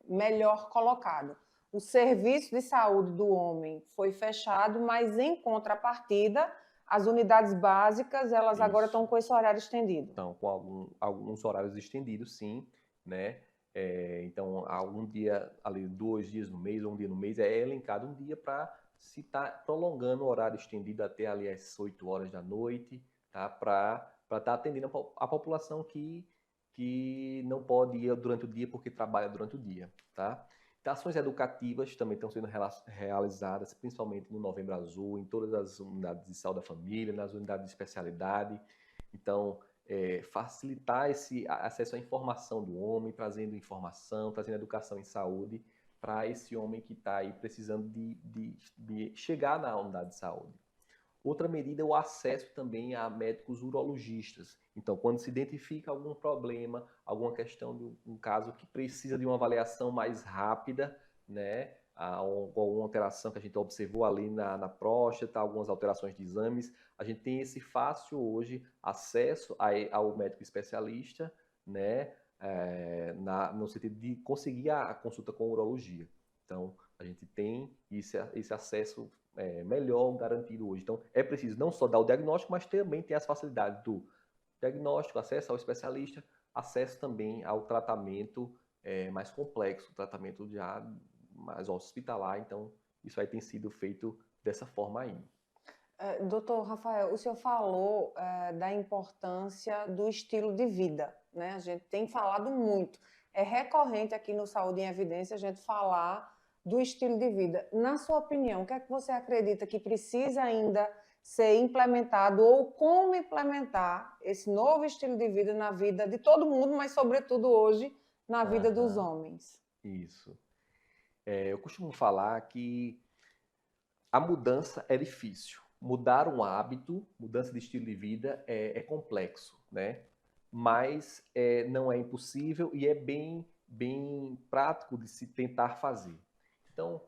melhor colocado. O serviço de saúde do homem foi fechado, mas em contrapartida, as unidades básicas, elas agora estão com esse horário estendido. Então, com alguns horários estendidos, sim, né? Então, algum dia, ali 2 dias no mês, ou um dia no mês, é elencado um dia para se estar prolongando o horário estendido até ali às 8 horas da noite, tá? Para estar atendendo a população que não pode ir durante o dia porque trabalha durante o dia, tá? Então, ações educativas também estão sendo realizadas, principalmente no Novembro Azul, em todas as unidades de saúde da família, nas unidades de especialidade. Então, facilitar esse acesso à informação do homem, trazendo informação, trazendo educação em saúde para esse homem que está aí precisando de chegar na unidade de saúde. Outra medida é o acesso também a médicos urologistas. Então, quando se identifica algum problema, alguma questão de um caso que precisa de uma avaliação mais rápida, né? Alguma alteração que a gente observou ali na próstata, algumas alterações de exames, a gente tem esse fácil hoje acesso ao médico especialista, né? No sentido de conseguir a consulta com urologia. Então, a gente tem esse acesso melhor garantido hoje. Então, é preciso não só dar o diagnóstico, mas também ter as facilidades do diagnóstico, acesso ao especialista, acesso também ao tratamento mais complexo, tratamento já mais hospitalar. Então, isso aí tem sido feito dessa forma aí. Doutor Rafael, o senhor falou da importância do estilo de vida, né? A gente tem falado muito. É recorrente aqui no Saúde em Evidência a gente falar do estilo de vida. Na sua opinião, o que é que você acredita que precisa ainda ser implementado ou como implementar esse novo estilo de vida na vida de todo mundo, mas sobretudo hoje na vida dos homens? Isso. Eu costumo falar que a mudança é difícil. Mudar um hábito, mudança de estilo de vida é complexo, né? Mas não é impossível e é bem prático de se tentar fazer. Então,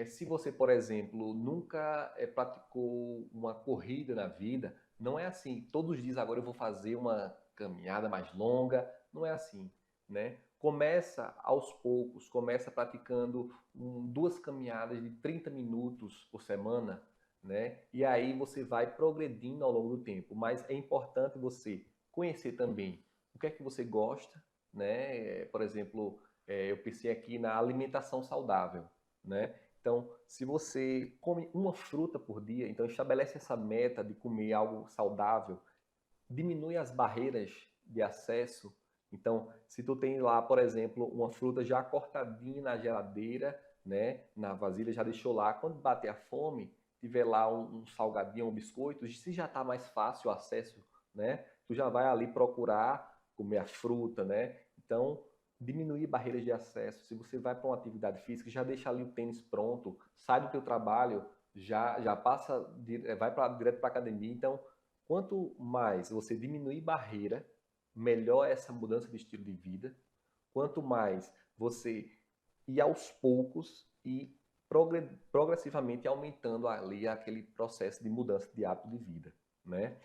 se você, por exemplo, nunca praticou uma corrida na vida, não é assim, todos os dias agora eu vou fazer uma caminhada mais longa, não é assim, né? Começa aos poucos, começa praticando 2 caminhadas de 30 minutos por semana, né? E aí você vai progredindo ao longo do tempo, mas é importante você conhecer também o que é que você gosta, né? Por exemplo, eu pensei aqui na alimentação saudável, né? Então, se você come uma fruta por dia, então estabelece essa meta de comer algo saudável, diminui as barreiras de acesso. Então, se tu tem lá, por exemplo, uma fruta já cortadinha na geladeira, né, na vasilha, já deixou lá, quando bater a fome, tiver lá um salgadinho, um biscoito, se já está mais fácil o acesso, né, tu já vai ali procurar comer a fruta, né? Então, diminuir barreiras de acesso. Se você vai para uma atividade física, já deixa ali o tênis pronto, sai do teu trabalho, já passa, vai direto para a academia. Então, quanto mais você diminuir barreira, melhor essa mudança de estilo de vida. Quanto mais você ir aos poucos e progressivamente aumentando ali aquele processo de mudança de hábito de vida, né?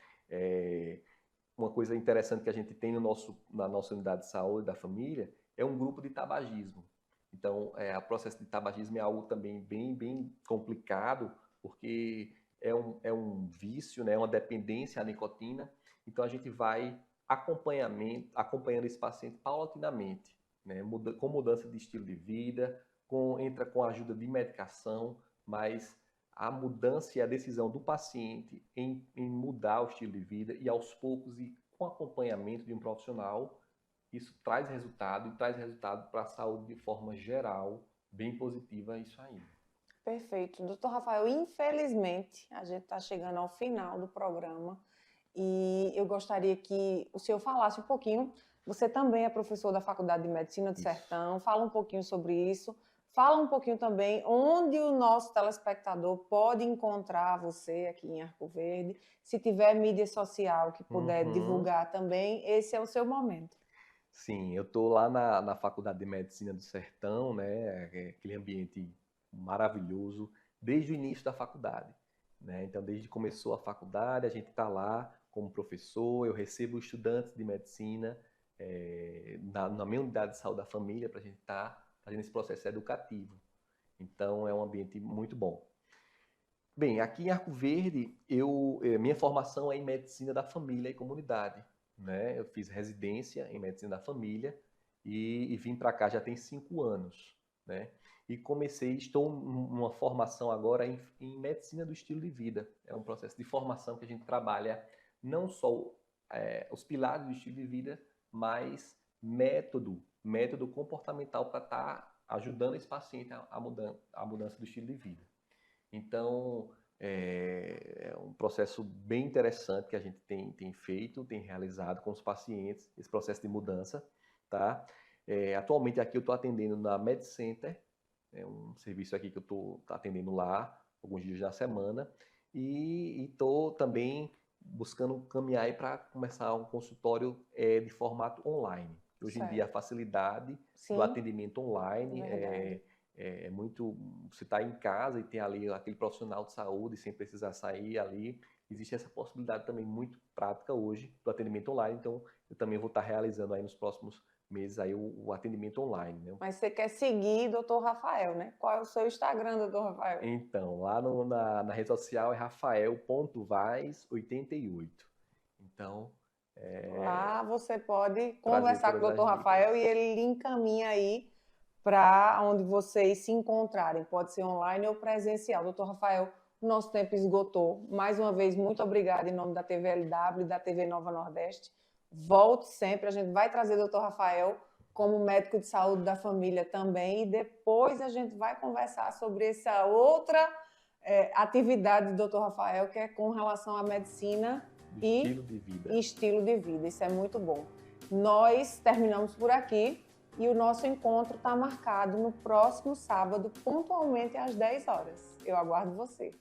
Uma coisa interessante que a gente tem na nossa unidade de saúde da família é um grupo de tabagismo. Então, o processo de tabagismo é algo também bem complicado, porque é um vício, né? É uma dependência à nicotina. Então, a gente vai acompanhando esse paciente paulatinamente, né? Com mudança de estilo de vida, entra com a ajuda de medicação, mas a mudança e a decisão do paciente em mudar o estilo de vida e aos poucos e com acompanhamento de um profissional, isso traz resultado para a saúde de forma geral, bem positiva isso aí. Perfeito. Doutor Rafael, infelizmente, a gente está chegando ao final do programa e eu gostaria que o senhor falasse um pouquinho Você também é professor da Faculdade de Medicina do Isso. Sertão. Fala um pouquinho sobre isso. Fala um pouquinho também onde o nosso telespectador pode encontrar você aqui em Arco Verde. Se tiver mídia social que puder divulgar também, esse é o seu momento. Sim, eu estou lá na Faculdade de Medicina do Sertão, né? Aquele ambiente maravilhoso, desde o início da faculdade, né? Então, desde que começou a faculdade, a gente está lá como professor, eu recebo estudantes de medicina na minha unidade de saúde da família para a gente estar fazendo esse processo educativo. Então, é um ambiente muito bom. Bem, aqui em Arco Verde, minha formação é em medicina da família e comunidade, né? Eu fiz residência em medicina da família e vim para cá já tem 5 anos, né? E estou numa formação agora em medicina do estilo de vida. É um processo de formação que a gente trabalha não só os pilares do estilo de vida, mas método comportamental para estar ajudando esse paciente a mudança do estilo de vida. Então, é um processo bem interessante que a gente tem feito, tem realizado com os pacientes, esse processo de mudança, tá? Atualmente aqui eu estou atendendo na MedCenter, é um serviço aqui que eu estou atendendo lá, alguns dias da semana, e estou também buscando caminhar para começar um consultório de formato online. Hoje em dia a facilidade do atendimento online é muito... Você está em casa e tem ali aquele profissional de saúde sem precisar sair ali. Existe essa possibilidade também muito prática hoje do atendimento online. Então, eu também vou estar realizando aí nos próximos meses aí o atendimento online, né? Mas você quer seguir Dr. Rafael, né? Qual é o seu Instagram, Dr. Rafael? Então, lá na rede social é rafael.vaz88. Então... Lá você pode conversar com o Dr. Rafael e ele lhe encaminha aí para onde vocês se encontrarem. Pode ser online ou presencial. Dr. Rafael, o nosso tempo esgotou. Mais uma vez, muito obrigada em nome da TVLW e da TV Nova Nordeste. Volte sempre. A gente vai trazer o Dr. Rafael como médico de saúde da família também. E depois a gente vai conversar sobre essa outra atividade do Dr. Rafael, que é com relação à medicina estilo de vida. Estilo de vida. Isso é muito bom. Nós terminamos por aqui e o nosso encontro está marcado no próximo sábado, pontualmente às 10 horas. Eu aguardo você.